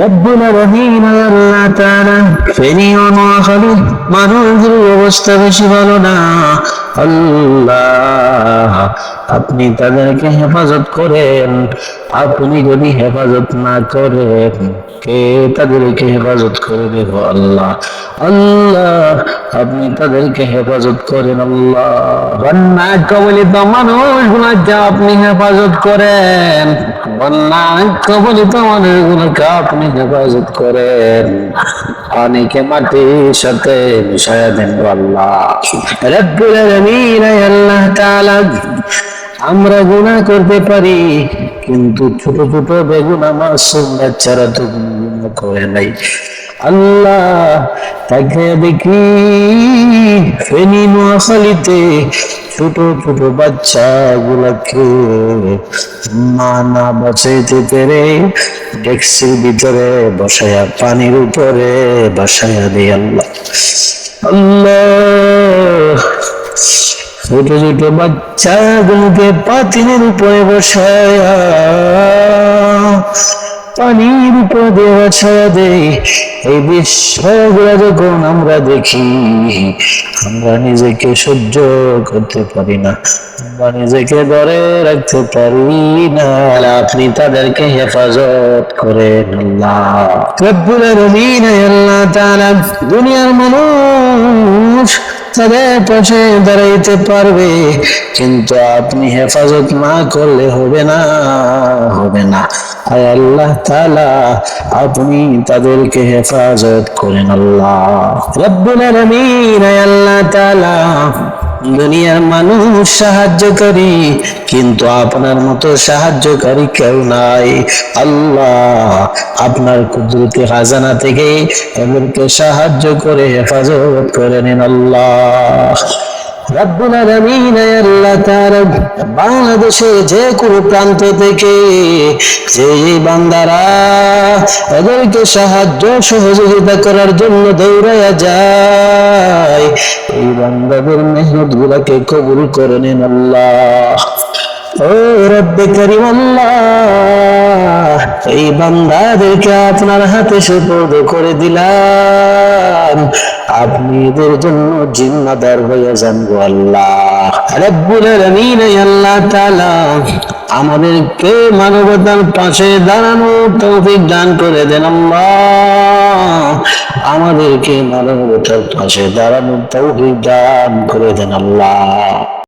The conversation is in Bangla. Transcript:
রব্বুল আলামিন আল্লাহ তাআলা ফেনী ও নোয়াখালীর মানুষদের অবস্থা বেশি ভালো না। আল্লাহ, আপনি তাদেরকে হেফাজত করেন। আপনি যদি হেফাজত না করেন, কে তাদেরকে হেফাজত করে দেব? আল্লাহ, আল্লাহ, আপনি তাদেরকে হেফাজত করেন। আল্লাহ, বন্যা কবলিত মানুষগুলোকে আপনি হেফাজত করেন। বন্যা কবলিত মানুষগুলোকে আপনি হেফাজত করেন। পানিকে মাটির সাথে মিশায়া দেন আল্লাহ। রব্বুল আলামিন আল্লাহ তাআলা, আমরা গুনাহ করতে পারি, কিন্তু ছোট ছোট বেগুনা মাসুম বাচ্চারা তো গুনাহ করে নাই। আল্লাহ, তাকে দেখি ফেনী নোয়াখালীতে ছোট ছোট বাচ্চা গুলাকে মা না বাঁচাইতে পেরে ডেক্সির ভিতরে বসায়া পানির উপরে বসায়া দিই। আল্লাহ, আল্লাহ, ছোট ছোট বাচ্চা গুলোকে পাতিলের উপরে বসায়া পানির উপর দিয়ে বসায়া দেয়। এই বিষয়গুলো যখন আমরা দেখি, আমরা নিজেকে সহ্য করতে পারি না, আমরা নিজেকে ধরে রাখতে পারি না। আপনি তাদেরকে হেফাজত করেন আল্লাহ। রব্বুল আলামিন আল্লাহ তাআলা, দুনিয়ার মানুষ তাদের পাশে দাঁড়াইতে পারবে, কিন্তু আপনি হেফাজত না করলে হবে না, হবে না। আয় আল্লাহ তাআলা, আপনি তাদেরকে হেফাজত করেন আল্লাহ। রব্বুল আলামিন আল্লাহ তাআলা, দুনিয়ার মানুষ সাহায্যকারী, কিন্তু আপনার মতো সাহায্যকারী কেউ নাই। আল্লাহ, আপনার কুদরতি খাজানা থেকে এদেরকে সাহায্য করে হেফাজত করে নিন আল্লাহ। রব্বুল আলামিন আল্লাহ তাআলা, বাংলাদেশের যে কোনো প্রান্ত থেকে যে বান্দারা এদেরকে সাহায্য সহযোগিতা করার জন্য দৌড়ায়া যায়, এই বান্দাদের মেহনত গুলাকে কবুল করে নিন আল্লাহ। ও রব্বে কারীম আল্লাহ, এই বান্দাদেরকে আপনার হাতে সুপুর্দ করে দিলাম, আপনি এদের জন্য জিম্মাদার হয়ে যান গো আল্লাহ। রব্বুল আলামিন আল্লাহ তাআলা, আমাদেরকে মানবতার পাশে দাঁড়ানোর তৌফিক দান করে দেন আল্লাহ। আমাদেরকে মানবতার পাশে দাঁড়ানোর তৌফিক দান করে দেন আল্লাহ।